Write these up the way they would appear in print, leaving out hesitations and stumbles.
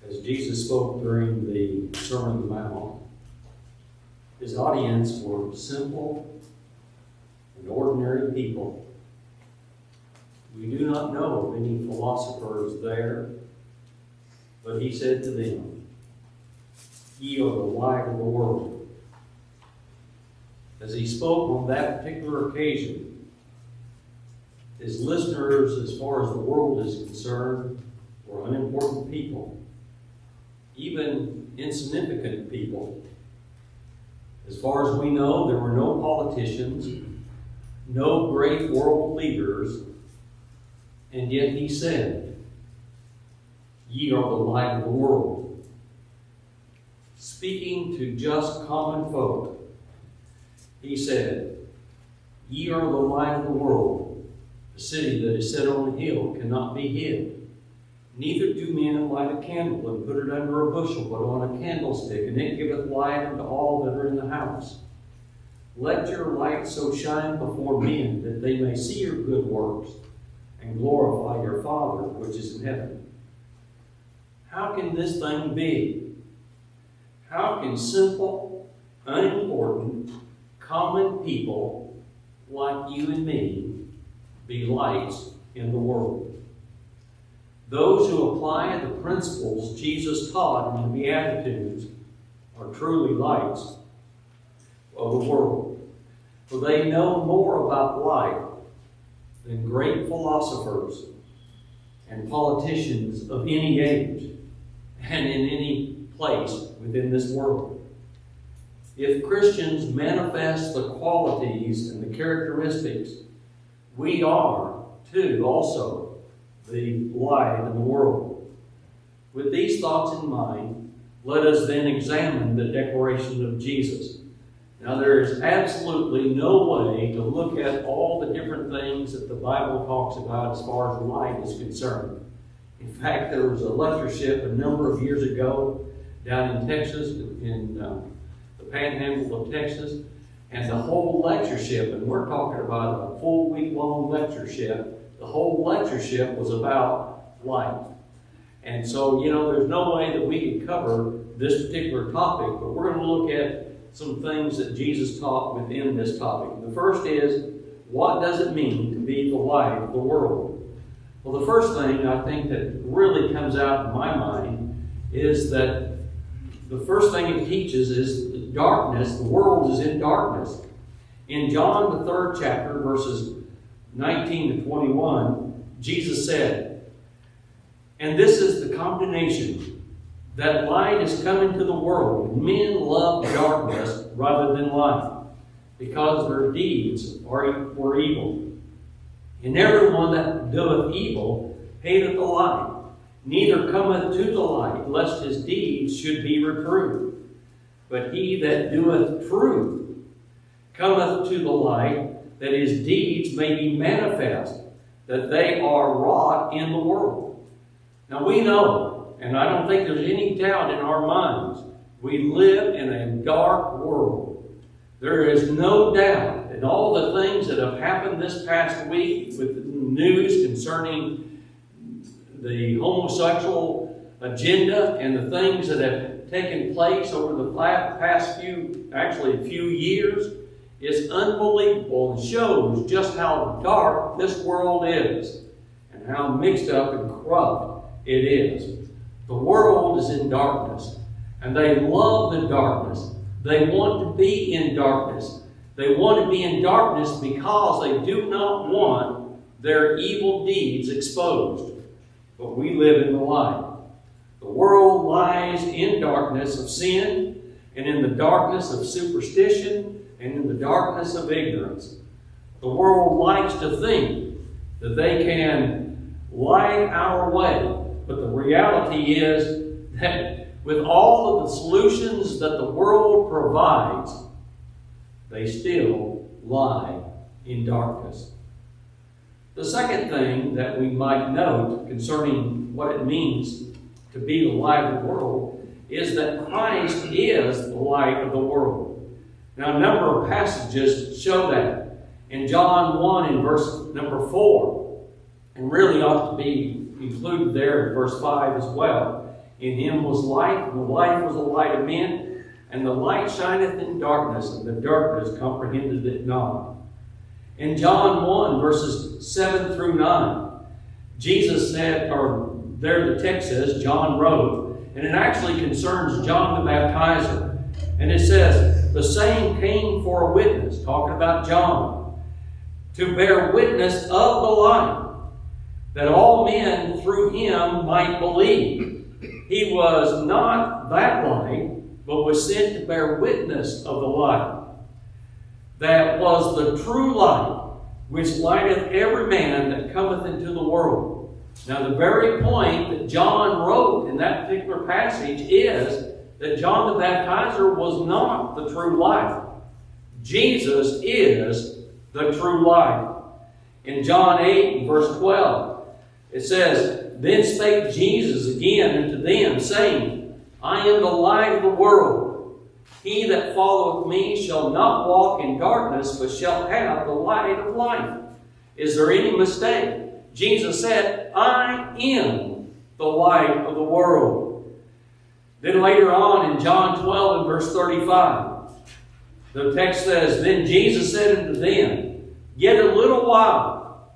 as Jesus spoke during the Sermon on the Mount, his audience were simple and ordinary people. We do not know of any philosophers there, but he said to them, "Ye are the light of the world." As he spoke on that particular occasion, his listeners, as far as the world is concerned, were unimportant people, even insignificant people. As far as we know, there were no politicians, no great world leaders, and yet he said, "Ye are the light of the world." Speaking to just common folk, he said, "Ye are the light of the world. A city that is set on a hill cannot be hid. Neither do men light a candle and put it under a bushel, but on a candlestick, and it giveth light unto all that are in the house. Let your light so shine before men that they may see your good works and glorify your Father which is in heaven." How can this thing be? How can simple, unimportant, common people like you and me be lights in the world? Those who apply the principles Jesus taught in the Beatitudes are truly lights of the world, for they know more about life than great philosophers and politicians of any age and in any place within this world. If Christians manifest the qualities and the characteristics, we are, too, also the light of the world. With these thoughts in mind, let us then examine the declaration of Jesus. Now, there is absolutely no way to look at all the different things that the Bible talks about as far as light is concerned. In fact, there was a lectureship a number of years ago down in Texas, in the panhandle of Texas, and the whole lectureship, and we're talking about a full week-long lectureship, the whole lectureship was about light. And so, there's no way that we can cover this particular topic, but we're going to look at some things that Jesus taught within this topic. The first is, what does it mean to be the light of the world? Well, the first thing I think that really comes out in my mind is that the first thing it teaches is the darkness. The world is in darkness. In John, the 3rd chapter, verses 19 to 21, Jesus said, "And this is the condemnation, that light is come into the world. Men love darkness rather than light, because their deeds were evil. And everyone that doeth evil hateth the light, neither cometh to the light, lest his deeds should be reproved. But he that doeth truth cometh to the light, that his deeds may be manifest, that they are wrought in the world." Now we know, and I don't think there's any doubt in our minds, we live in a dark world. There is no doubt in all the things that have happened this past week with the news concerning the homosexual agenda and the things that have taken place over the past few years is unbelievable and shows just how dark this world is and how mixed up and corrupt it is. The world is in darkness, and they love the darkness. They want to be in darkness. They want to be in darkness because they do not want their evil deeds exposed. But we live in the light. The world lies in darkness of sin, and in the darkness of superstition, and in the darkness of ignorance. The world likes to think that they can light our way, but the reality is that with all of the solutions that the world provides, they still lie in darkness. The second thing that we might note concerning what it means to be the light of the world is that Christ is the light of the world. Now, a number of passages show that. In John 1 in verse number 4, and really ought to be included there in verse 5 as well. In him was light, and the light was the light of men. And the light shineth in darkness, and the darkness comprehended it not. In John 1, verses 7 through 9, Jesus said, or there the text says, John wrote, and it actually concerns John the Baptizer. And it says, the same came for a witness, talking about John, to bear witness of the light, that all men through him might believe. He was not that light, but was sent to bear witness of the light, that was the true light, which lighteth every man that cometh into the world. Now the very point that John wrote in that particular passage is that John the Baptizer was not the true light. Jesus is the true light. In John 8, verse 12, it says, Then spake Jesus again unto them, saying, I am the light of the world. He that followeth me shall not walk in darkness, but shall have the light of life. Is there any mistake? Jesus said, I am the light of the world. Then later on in John 12 and verse 35, the text says, Then Jesus said unto them, Yet a little while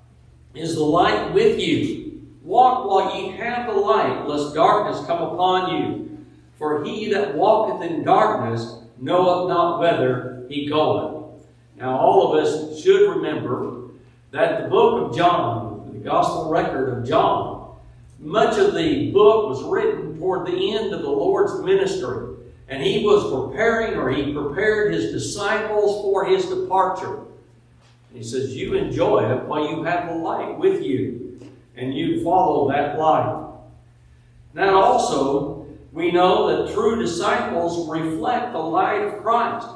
is the light with you. Walk while ye have the light, lest darkness come upon you. For he that walketh in darkness knoweth not whither he goeth. Now all of us should remember that the book of John, the gospel record of John, much of the book was written toward the end of the Lord's ministry. And he was prepared his disciples for his departure. And he says, you enjoy it while you have the light with you, and you follow that light. Now also, we know that true disciples reflect the light of Christ.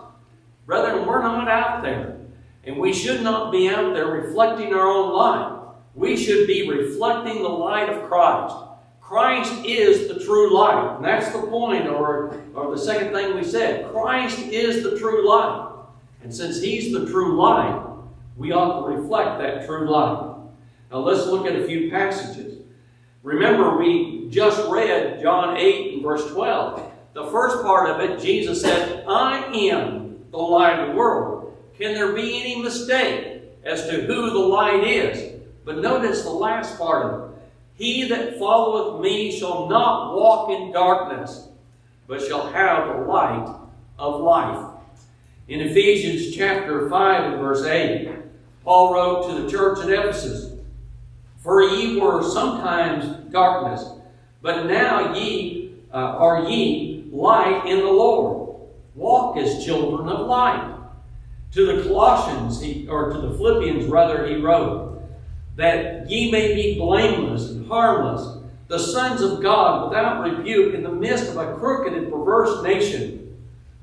Brethren, we're not out there. And we should not be out there reflecting our own light. We should be reflecting the light of Christ. Christ is the true light. And that's the point, or the second thing we said. Christ is the true light. And since he's the true light, we ought to reflect that true light. Now let's look at a few passages. Remember, we just read John 8 and verse 12. The first part of it, Jesus said, I am the light of the world. Can there be any mistake as to who the light is? But notice the last part of it. He that followeth me shall not walk in darkness, but shall have the light of life. In Ephesians chapter 5 and verse 8, Paul wrote to the church at Ephesus, For ye were sometimes darkness, but now ye are ye light in the Lord. Walk as children of light. To the Colossians, to the Philippians rather, he wrote, that ye may be blameless and harmless, the sons of God without rebuke in the midst of a crooked and perverse nation,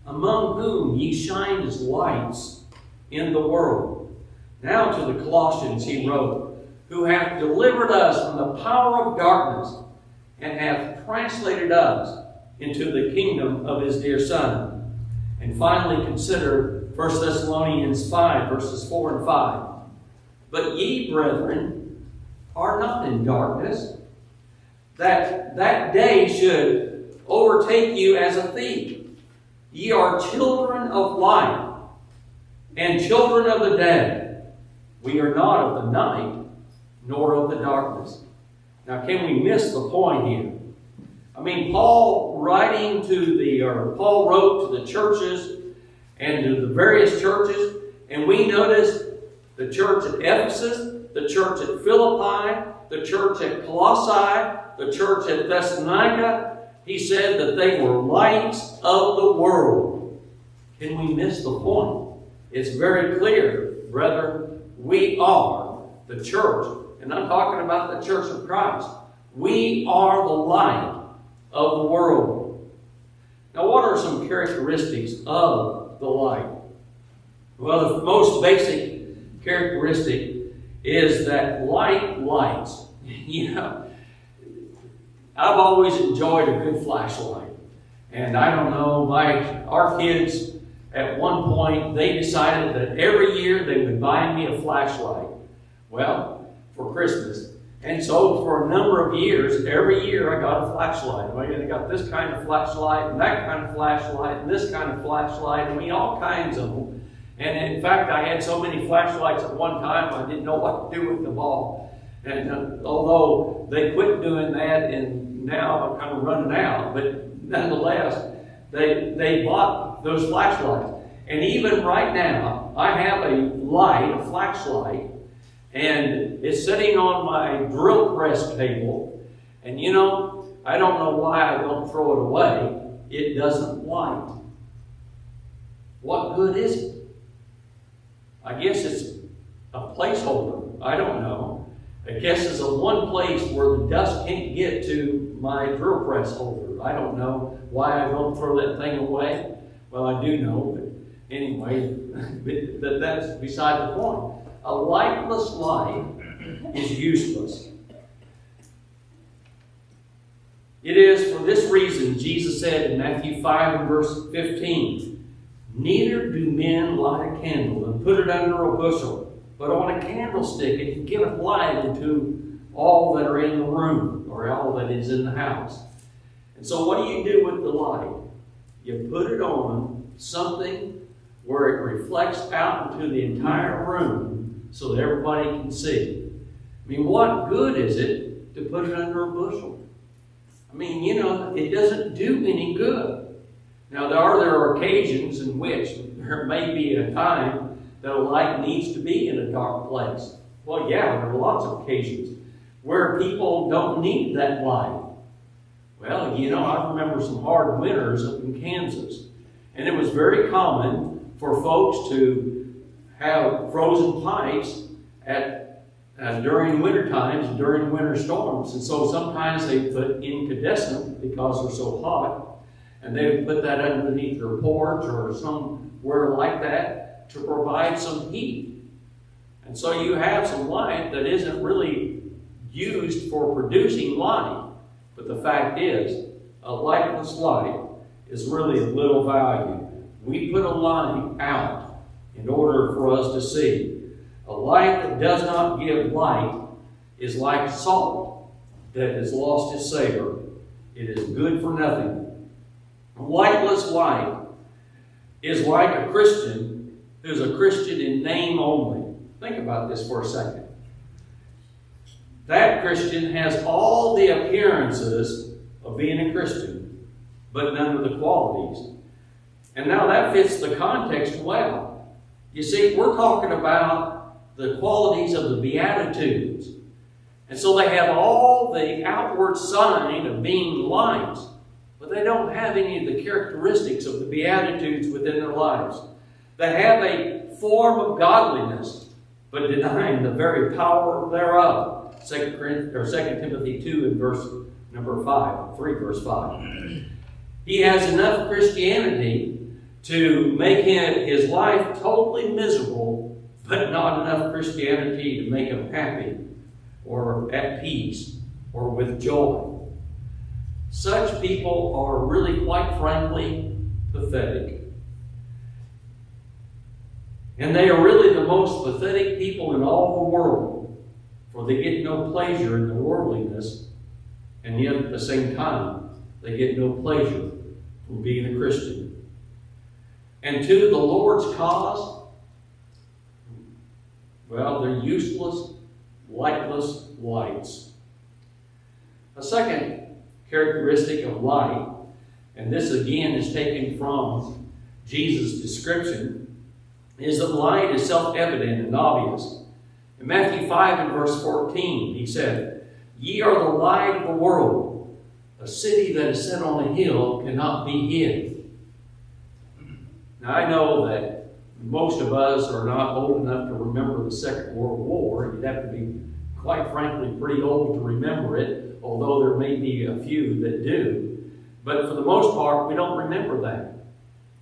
among whom ye shine as lights in the world. Now to the Colossians he wrote, who hath delivered us from the power of darkness, and hath translated us into the kingdom of his dear Son. And finally consider 1 Thessalonians 5, verses 4 and 5. But ye, brethren, are not in darkness, that day should overtake you as a thief. Ye are children of light, and children of the day. We are not of the night, nor of the darkness. Now, can we miss the point here? I mean, Paul wrote to the churches and to the various churches, and we notice the church at Ephesus, the church at Philippi, the church at Colossae, the church at Thessalonica. He said that they were lights of the world. Can we miss the point? It's very clear, brethren, we are the church. And I'm talking about the church of Christ. We are the light of the world. Now, what are some characteristics of the light? Well, the most basic characteristic is that light lights. I've always enjoyed a good flashlight. And I don't know, our kids, at one point, they decided that every year they would buy me a flashlight. Well, for Christmas. And so for a number of years, every year I got a flashlight. I got this kind of flashlight, and that kind of flashlight, and this kind of flashlight. I mean, all kinds of them. And in fact, I had so many flashlights at one time, I didn't know what to do with them all. And although they quit doing that, and now I'm kind of running out, but nonetheless, they bought those flashlights. And even right now, I have a flashlight, and it's sitting on my drill press table. And you know, I don't know why I don't throw it away. It doesn't light. What good is it? I guess it's a placeholder. I don't know. I guess it's a one place where the dust can't get to my drill press holder. I don't know why I don't throw that thing away. Well, I do know, but anyway, that's beside the point. A lightless light is useless. It is for this reason, Jesus said in Matthew 5 and verse 15, "Neither do men light a candle and put it under a bushel, but on a candlestick, and giveth light into all that are in the room," or all that is in the house. And so what do you do with the light? You put it on something where it reflects out into the entire room so that everybody can see. I mean, what good is it to put it under a bushel? I mean, you know, it doesn't do any good. Now, there are occasions in which there may be a time that a light needs to be in a dark place. Well, yeah, there are lots of occasions where people don't need that light. Well, you know, I remember some hard winters up in Kansas, and it was very common for folks to have frozen pipes during winter times and during winter storms. And so sometimes they put incandescent because they're so hot, and they would put that underneath their porch or somewhere like that to provide some heat. And so you have some light that isn't really used for producing light. But the fact is, a lightless light is really of little value. We put a light out in order for us to see. A light that does not give light is like salt that has lost its savor. It is good for nothing. A lightless light is like a Christian who's a Christian in name only. Think about this for a second. That Christian has all the appearances of being a Christian, but none of the qualities. And now that fits the context well. You see, we're talking about the qualities of the Beatitudes. And so they have all the outward sign of being lights, but they don't have any of the characteristics of the Beatitudes within their lives. They have a form of godliness, but denying the very power thereof. 2 Timothy 2 and verse number 5, 3 verse 5. He has enough Christianity to make his life totally miserable, but not enough Christianity to make him happy or at peace or with joy. Such people are really, quite frankly, pathetic. And they are really the most pathetic people in all the world, for they get no pleasure in their worldliness, and yet at the same time, they get no pleasure from being a Christian. And to the Lord's cause, well, they're useless, lightless lights. A second characteristic of light, and this again is taken from Jesus' description, is that light is self-evident and obvious. In Matthew 5 and verse 14, he said, "Ye are the light of the world. A city that is set on a hill cannot be hid." Now, I know that most of us are not old enough to remember the Second World War. You'd have to be, quite frankly, pretty old to remember it, although there may be a few that do. But for the most part, we don't remember that.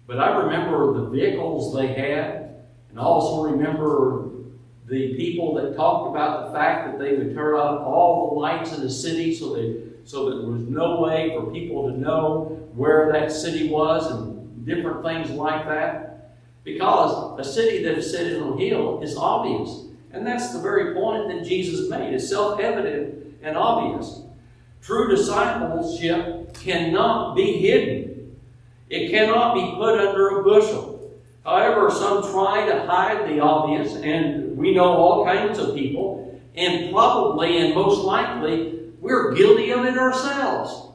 But I remember the vehicles they had, and I also remember the people that talked about the fact that they would turn off all the lights in the city so that there was no way for people to know where that city was and different things like that. Because a city that is set on a hill is obvious. And that's the very point that Jesus made. It's self-evident and obvious. True discipleship cannot be hidden. It cannot be put under a bushel. However, some try to hide the obvious, and we know all kinds of people, and probably and most likely we're guilty of it ourselves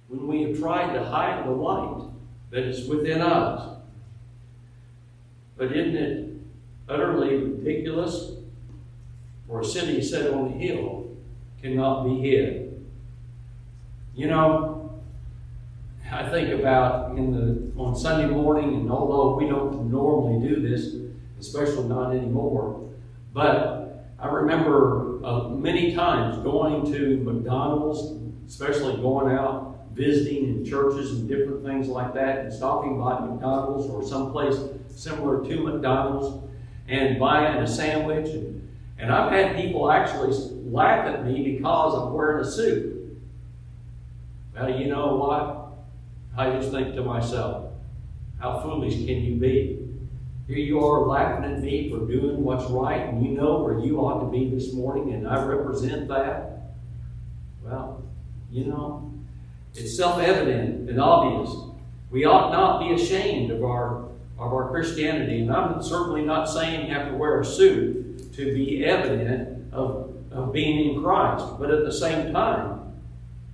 when we have tried to hide the light that is within us. But isn't it utterly ridiculous for a city set on a hill cannot be hid? You know, I think about on Sunday morning, and although we don't normally do this, especially not anymore, but I remember many times going to McDonald's, especially going out visiting in churches and different things like that, and stopping by McDonald's or someplace similar to McDonald's and buying a sandwich. And I've had people actually laugh at me because I'm wearing a suit. Well, you know what? I just think to myself, how foolish can you be? Here you are laughing at me for doing what's right, and you know where you ought to be this morning, and I represent that. Well, you know, it's self-evident and obvious. We ought not be ashamed of our Christianity. And I'm certainly not saying you have to wear a suit to be evident of being in Christ. But at the same time,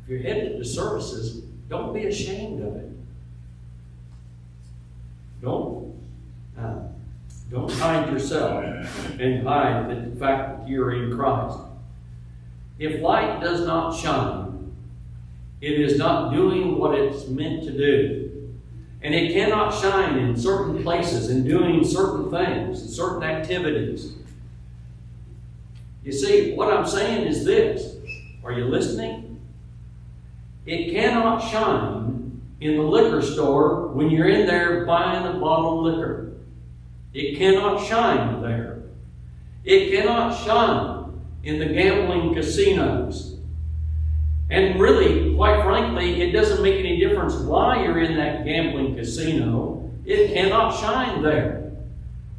if you're headed to services, don't be ashamed of it. Don't hide yourself and hide the fact that you're in Christ. If light does not shine, it is not doing what it's meant to do. And it cannot shine in certain places and doing certain things, certain activities. You see, what I'm saying is this. Are you listening? It cannot shine in the liquor store when you're in there buying a bottle of liquor. It cannot shine there. It cannot shine in the gambling casinos. And really, quite frankly, it doesn't make any difference why you're in that gambling casino. It cannot shine there.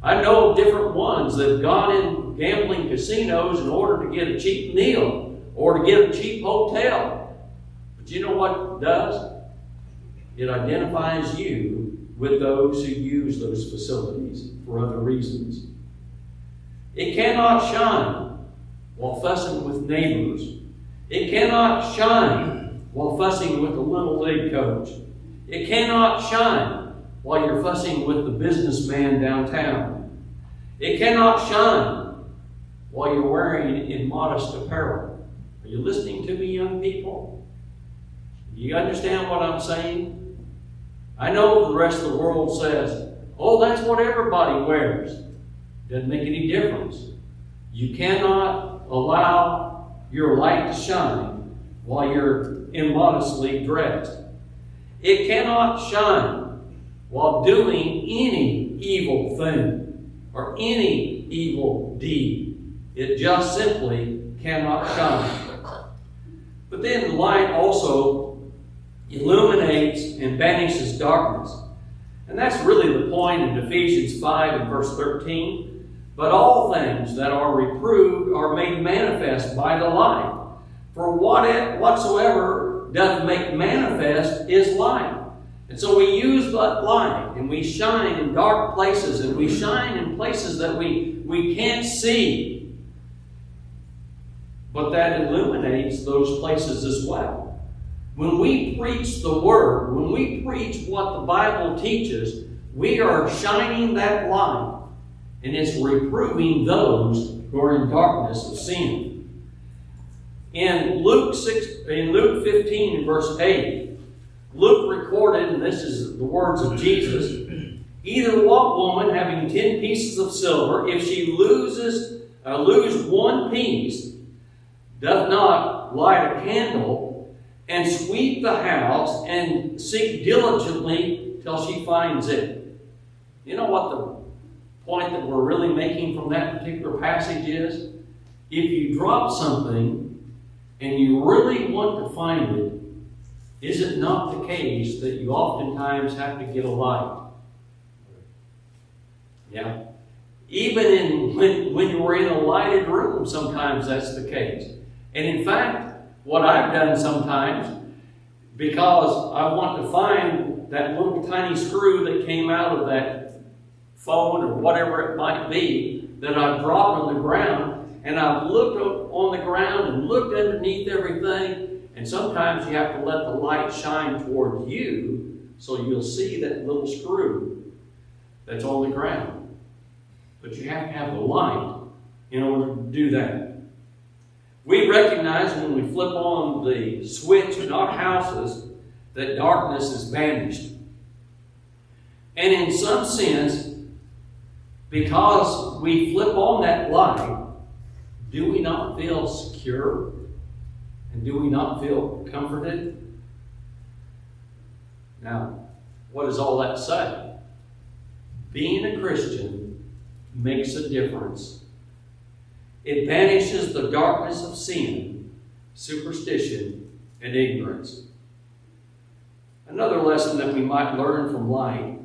I know different ones that have gone in gambling casinos in order to get a cheap meal or to get a cheap hotel. But you know what it does? It identifies you with those who use those facilities for other reasons. It cannot shine while fussing with neighbors. It cannot shine while fussing with the little league coach. It cannot shine while you're fussing with the businessman downtown. It cannot shine while you're wearing immodest apparel. Are you listening to me, young people? Do you understand what I'm saying? I know the rest of the world says, oh, that's what everybody wears. Doesn't make any difference. You cannot allow your light to shine while you're immodestly dressed. It cannot shine while doing any evil thing or any evil deed. It just simply cannot shine. But then light also illuminates and banishes darkness. And that's really the point in Ephesians 5 and verse 13. But all things that are reproved are made manifest by the light. For whatsoever doth make manifest is light. And so we use that light, and we shine in dark places, and we shine in places that we can't see. But that illuminates those places as well. When we preach the Word, when we preach what the Bible teaches, we are shining that light. And it's reproving those who are in darkness of sin. In Luke 15 and verse 8, Luke recorded, and this is the words of Jesus, either what woman having 10 pieces of silver, if she lose one piece, doth not light a candle and sweep the house and seek diligently till she finds it. You know what the point that we're really making from that particular passage is? If you drop something and you really want to find it, is it not the case that you oftentimes have to get a light? Yeah. Even when you were in a lighted room, sometimes that's the case. And in fact, what I've done sometimes, because I want to find that little tiny screw that came out of that phone or whatever it might be that I dropped on the ground, and I've looked up on the ground and looked underneath everything, and sometimes you have to let the light shine toward you so you'll see that little screw that's on the ground. But you have to have the light in order to do that. We recognize when we flip on the switch in our houses that darkness is banished. And in some sense, because we flip on that light, do we not feel secure? And do we not feel comforted? Now, what does all that say? Being a Christian makes a difference. It banishes the darkness of sin, superstition, and ignorance. Another lesson that we might learn from light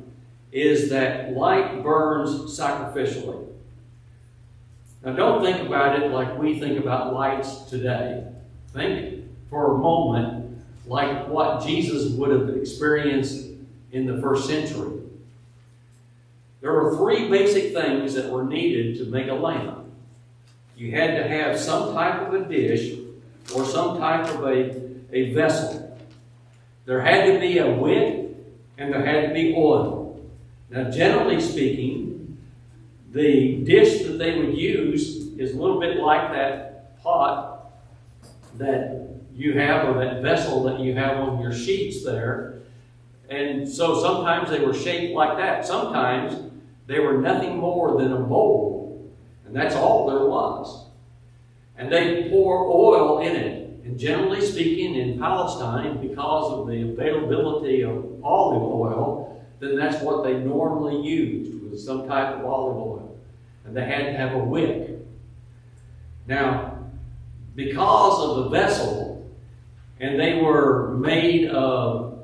is that light burns sacrificially. Now don't think about it like we think about lights today. Think for a moment like what Jesus would have experienced in the first century. There were three basic things that were needed to make a lamp. You had to have some type of a dish or some type of a vessel. There had to be a wick and there had to be oil. Now, generally speaking, the dish that they would use is a little bit like that pot that you have, or that vessel that you have on your sheets there. And so sometimes they were shaped like that. Sometimes they were nothing more than a mold, and that's all there was. And they pour oil in it. And generally speaking, in Palestine, because of the availability of olive oil, then that's what they normally used, was some type of olive oil. And they had to have a wick. Now, because of the vessel, and they were made of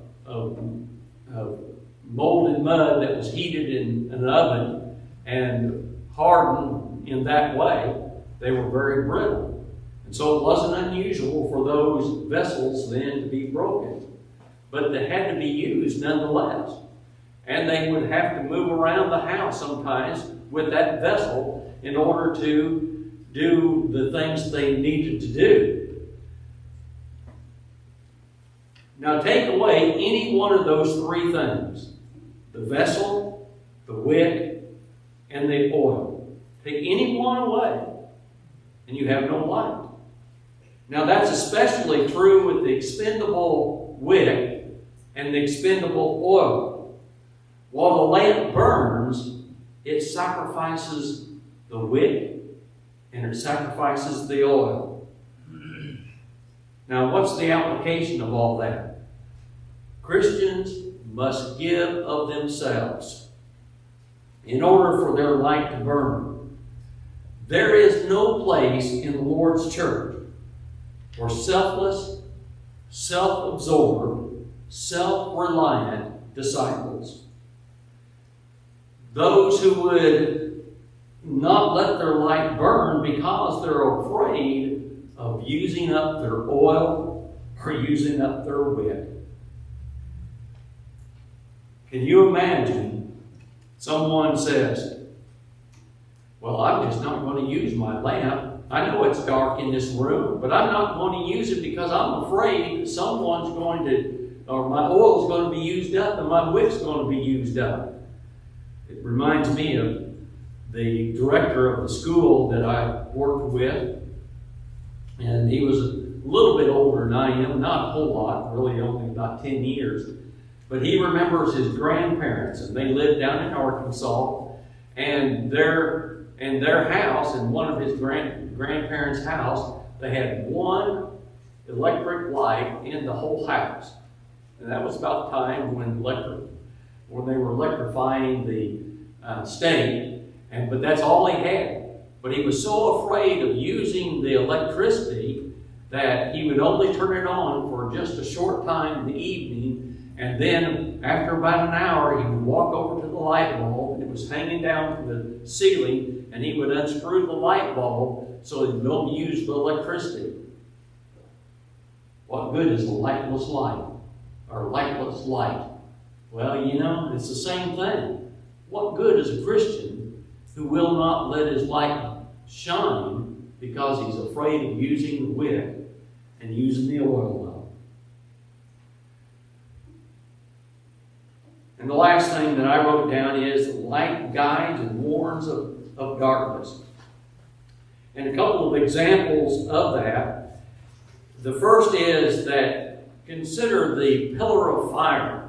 molded mud that was heated in an oven and hardened in that way, they were very brittle. And so it wasn't unusual for those vessels then to be broken. But they had to be used nonetheless. And they would have to move around the house sometimes with that vessel in order to do the things they needed to do. Now take away any one of those three things. The vessel, the wick, and the oil. Take any one away, and you have no light. Now that's especially true with the expendable wick and the expendable oil. While the lamp burns, it sacrifices the wick and it sacrifices the oil. Now what's the application of all that? Christians must give of themselves in order for their light to burn. There is no place in the Lord's church for selfless, self-absorbed, self-reliant disciples. Those who would not let their light burn because they're afraid of using up their oil or using up their wick. Can you imagine someone says, well, I'm just not going to use my lamp. I know it's dark in this room, but I'm not going to use it because I'm afraid that someone's going to, or my oil's going to be used up and my wick's going to be used up. It reminds me of the director of the school that I worked with, and he was a little bit older than I am, not a whole lot, really only about 10 years. But he remembers his grandparents, and they lived down in Arkansas, and their house, in one of his grandparents' house, they had one electric light in the whole house. And that was about the time when they were electrifying the state, but that's all he had. But he was so afraid of using the electricity that he would only turn it on for just a short time in the evening, And then, after about an hour, he would walk over to the light bulb, and it was hanging down from the ceiling, and he would unscrew the light bulb so he don't use the electricity. What good is a lightless light, or lightless light? Well, you know, it's the same thing. What good is a Christian who will not let his light shine because he's afraid of using the wick and using the oil lamp? And the last thing that I wrote down is light guides and warns of darkness. And a couple of examples of that. The first is that consider the pillar of fire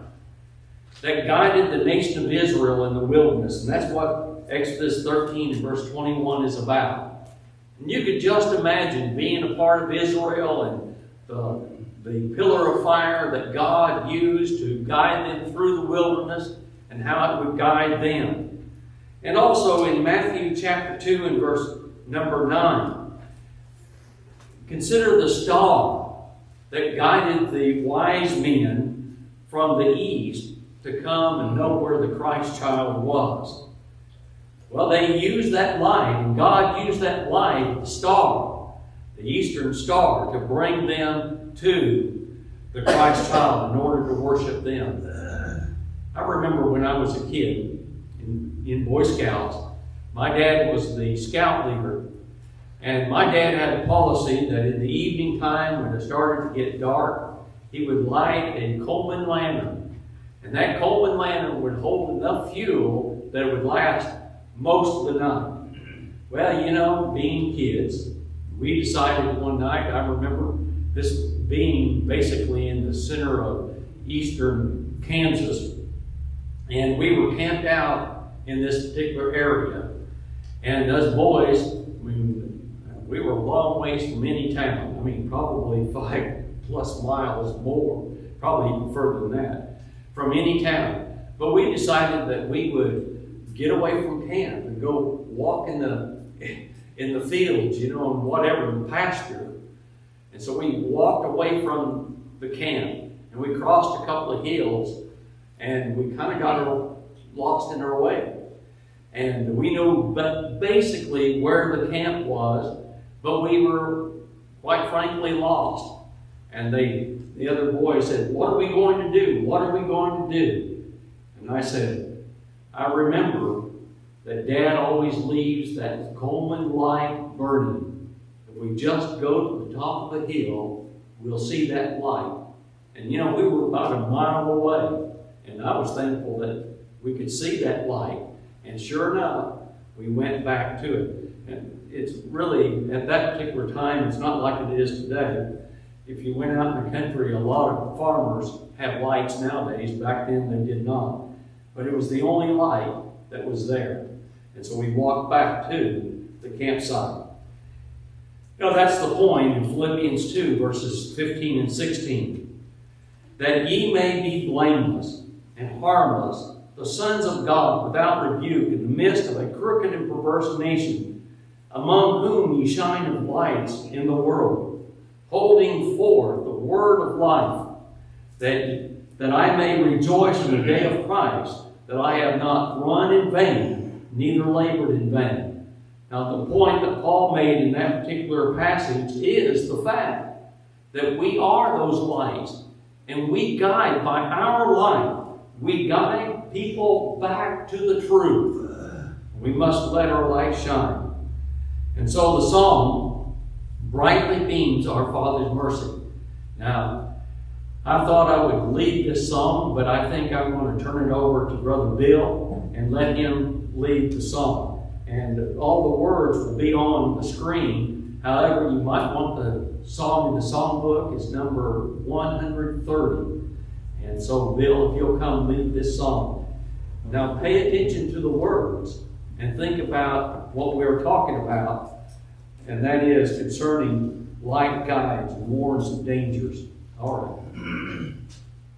that guided the nation of Israel in the wilderness. And that's what Exodus 13 and verse 21 is about. And you could just imagine being a part of Israel and the pillar of fire that God used to guide them through the wilderness and how it would guide them. And also in Matthew chapter 2 and verse number 9, consider the star that guided the wise men from the east to come and know where the Christ child was. Well, they used that light, and God used that light, the star, the eastern star, to bring them to the Christ child in order to worship them. I remember when I was a kid in Boy Scouts, my dad was the scout leader, and my dad had a policy that in the evening time when it started to get dark, he would light a Coleman lantern, and that Coleman lantern would hold enough fuel that it would last most of the night. Well, you know, being kids, we decided one night, I remember this being basically in the center of eastern Kansas, and we were camped out in this particular area. And as boys, we were a long ways from any town. I mean, probably 5+ miles more, probably even further than that, from any town. But we decided that we would get away from camp and go walk in the fields, you know, and whatever, in the pasture. And so we walked away from the camp, and we crossed a couple of hills, and we kind of got lost in our way. And we knew basically where the camp was, but we were, quite frankly, lost. And the other boy said, "What are we going to do? What are we going to do?" And I said, "I remember that Dad always leaves that Coleman light burning. If we just go to the top of the hill, we'll see that light." And you know, we were about a mile away, and I was thankful that we could see that light. And sure enough, we went back to it. And it's really, at that particular time, it's not like it is today. If you went out in the country, a lot of farmers have lights nowadays. Back then, they did not. But it was the only light that was there. And so we walked back to the campsite. You know, that's the point in Philippians 2, verses 15 and 16. That ye may be blameless and harmless, the sons of God without rebuke, in the midst of a crooked and perverse nation, among whom ye shine as lights in the world, holding forth the word of life, that I may rejoice in the day of Christ, that I have not run in vain, neither labored in vain. Now, the point that Paul made in that particular passage is the fact that we are those lights, and we guide by our light. We guide people back to the truth. We must let our light shine. And so the song brightly beams our Father's mercy. Now, I thought I would lead this song, but I think I'm going to turn it over to Brother Bill and let him lead the song. And all the words will be on the screen. However, you might want the song in the songbook. It's number 130. And so, Bill, if you'll come lead this song. Now, pay attention to the words and think about what we're talking about, and that is concerning light guides and warns of dangers. All right.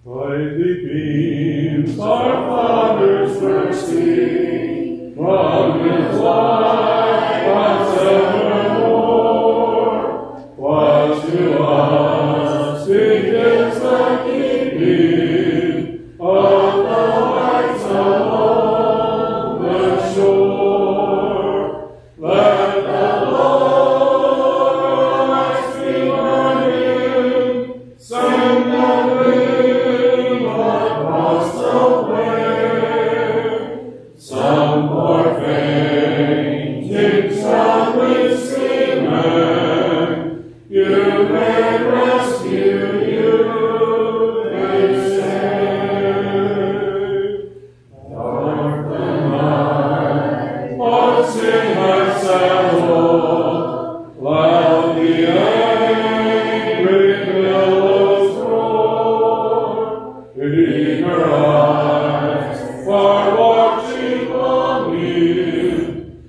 Brightly beams our Father's mercy, from His light once evermore. What to us He gives the keeping across the way. Some poor fainting, struggling seaman, you may rescue, you may save. Dark the night, on sin has settled, loud the angry billows roar. Eager eyes are watching longing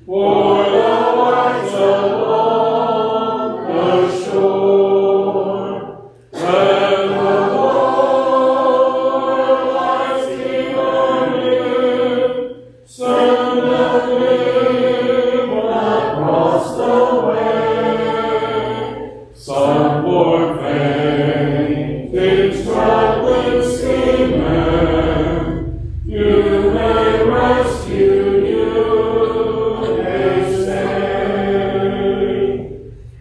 for the lights along the shore. Let the Lord lights be burning, send the gleam across the way. Some poor fainting, struggling seaman, you may rescue, you may save.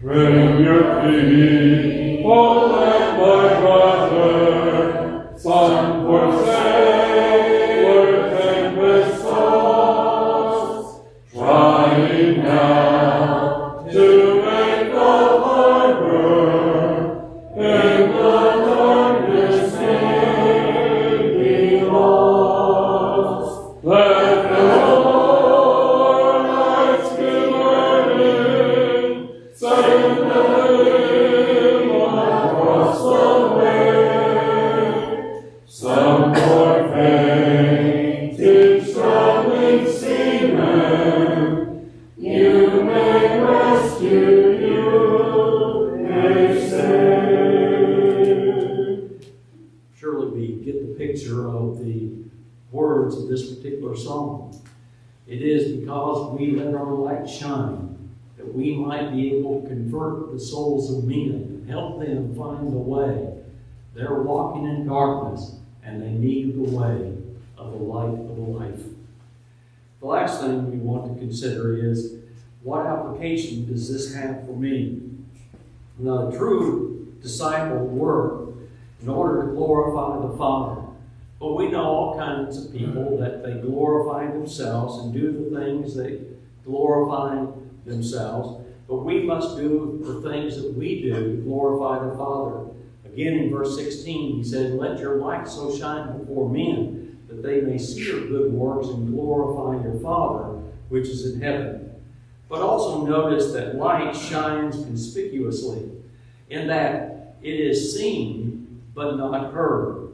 Trim your feet, oh let my brother, some poor sailor tempest tossed, trying now to make the harbor, in the darkness may be lost. Let the Lord lights be burning, send the gleam across the way. Some poor fainting, struggling seaman, you may rescue, you may save. Surely we get the picture of the words of this particular song. It is because we let our light shine that we might be able to convert the souls of men and help them find the way. They're walking in darkness and they need the way of the light of life. The last thing we want to consider is, what application does this have for me? Now, a true disciple work in order to glorify the Father. But we know all kinds of people that they glorify themselves and do the things that glorify themselves. But we must do the things that we do to glorify the Father. Again, in verse 16, he said, "Let your light so shine before men, that they may see your good works and glorify your Father, which is in heaven." But also notice that light shines conspicuously, in that it is seen but not heard.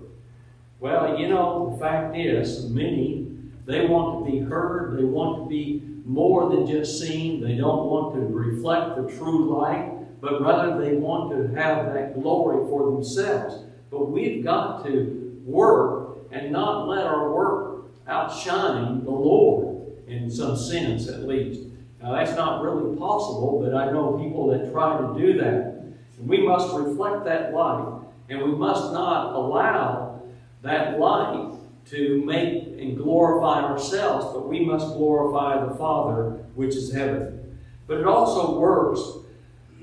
Well, you know, the fact is, many, they want to be heard, they want to be more than just seen, they don't want to reflect the true light, but rather they want to have that glory for themselves. But we've got to work and not let our work outshine the Lord, in some sense at least. Now, that's not really possible, but I know people that try to do that. And we must reflect that light, and we must not allow that light to make and glorify ourselves, but we must glorify the Father which is heaven. But it also works,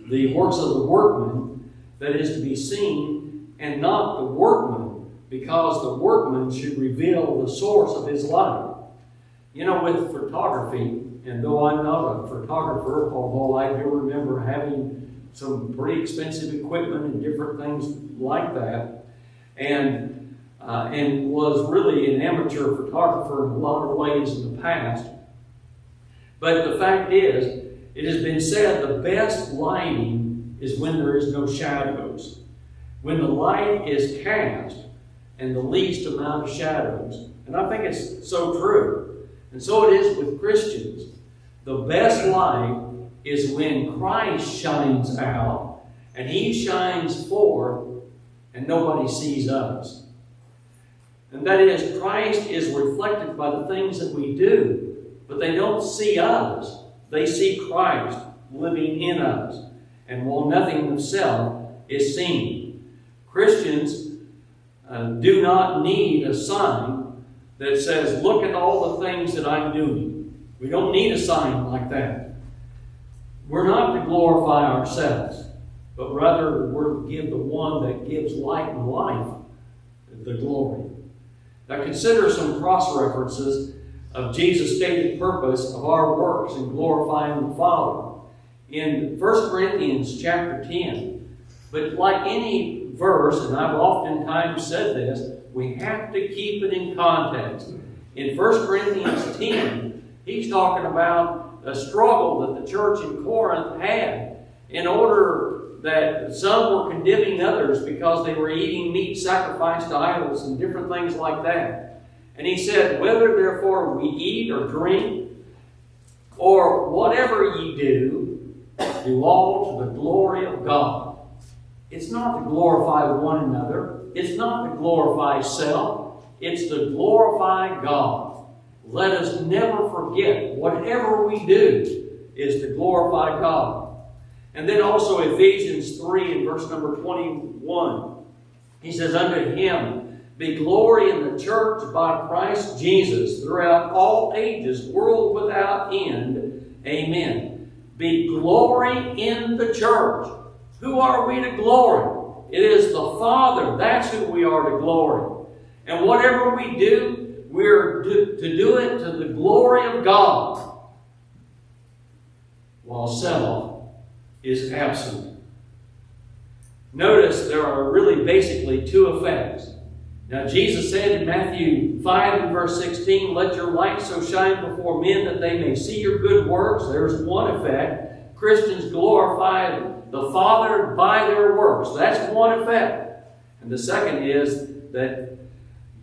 the works of the workman, that is to be seen, and not the workman, because the workman should reveal the source of his light. You know, with photography, and though I'm not a photographer, although I do remember having some pretty expensive equipment and different things like that, and was really an amateur photographer in a lot of ways in the past. But the fact is, it has been said the best lighting is when there is no shadows. When the light is cast and the least amount of shadows. And I think it's so true. And so it is with Christians. The best light is when Christ shines out and He shines forth and nobody sees us. And that is, Christ is reflected by the things that we do, but they don't see us. They see Christ living in us. And while nothing of self is seen, Christians do not need a sign that says, look at all the things that I'm doing. We don't need a sign like that. We're not to glorify ourselves, but rather we're to give the one that gives light and life the glory. Now consider some cross-references of Jesus' stated purpose of our works in glorifying the Father. In 1 Corinthians chapter 10, but like any verse, and I've oftentimes said this, we have to keep it in context. In 1 Corinthians 10, he's talking about a struggle that the church in Corinth had in order that some were condemning others because they were eating meat sacrificed to idols and different things like that. And he said, whether therefore we eat or drink or whatever ye do, do all to the glory of God. It's not to glorify one another. It's not to glorify self. It's to glorify God. Let us never forget, whatever we do is to glorify God. And then also Ephesians 3 and verse number 21. He says, unto him be glory in the church by Christ Jesus throughout all ages, world without end. Amen. Be glory in the church. Who are we to glory? It is the Father. That's who we are to glory. And whatever we do, we're to do it to the glory of God, while self is absent. Notice there are really basically two effects. Now Jesus said in Matthew 5 and verse 16, let your light so shine before men that they may see your good works. There's one effect. Christians glorify the Father by their works. That's one effect. And the second is that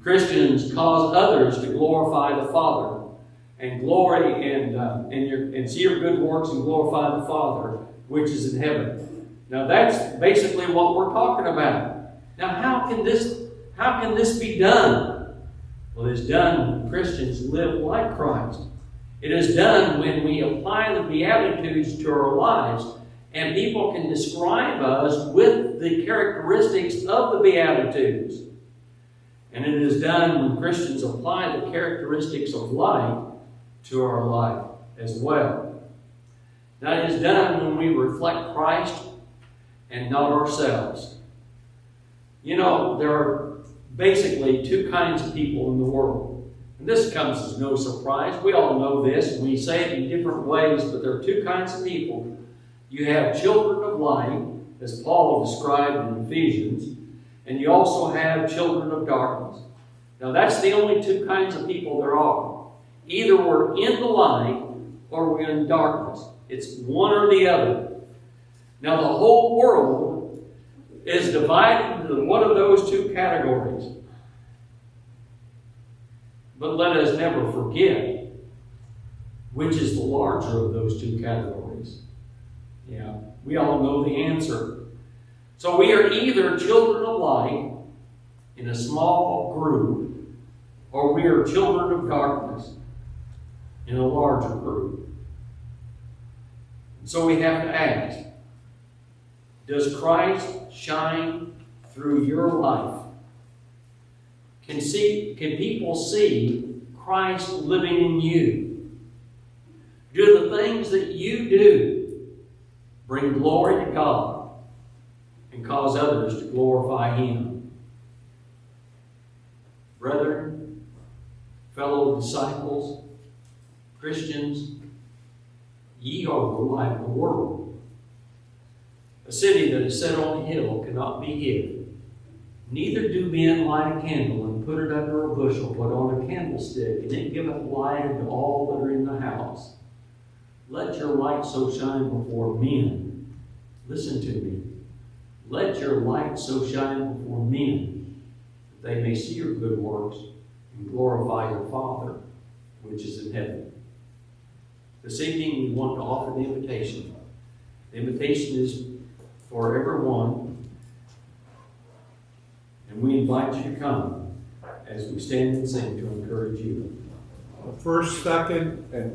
Christians cause others to glorify the Father and glory and see your good works and glorify the Father which is in heaven. Now that's basically what we're talking about. Now how can this be done? Well, it is done when Christians live like Christ. It is done when we apply the Beatitudes to our lives, and people can describe us with the characteristics of the Beatitudes. And it is done when Christians apply the characteristics of light to our life as well. Now it is done when we reflect Christ and not ourselves. You know, there are basically two kinds of people in the world. And this comes as no surprise. We all know this. We say it in different ways, but there are two kinds of people. You have children of light, as Paul described in Ephesians, and you also have children of darkness. Now that's the only two kinds of people there are. Either we're in the light or we're in darkness. It's one or the other. Now the whole world is divided into one of those two categories. But let us never forget which is the larger of those two categories. Yeah, we all know the answer. So we are either children of light in a small group, or we are children of darkness in a larger group. So we have to ask, does Christ shine through your life? Can people see Christ living in you? Do the things that you do bring glory to God and cause others to glorify Him? Brethren, fellow disciples, Christians, ye are the light of the world. A city that is set on a hill cannot be hid. Neither do men light a candle and put it under a bushel, but on a candlestick, and it giveth light unto all that are in the house. Let your light so shine before men. Listen to me. Let your light so shine before men, that they may see your good works and glorify your Father, which is in heaven. This evening we want to offer the invitation. The invitation is for everyone, and we invite you to come as we stand and sing to encourage you. First, second, and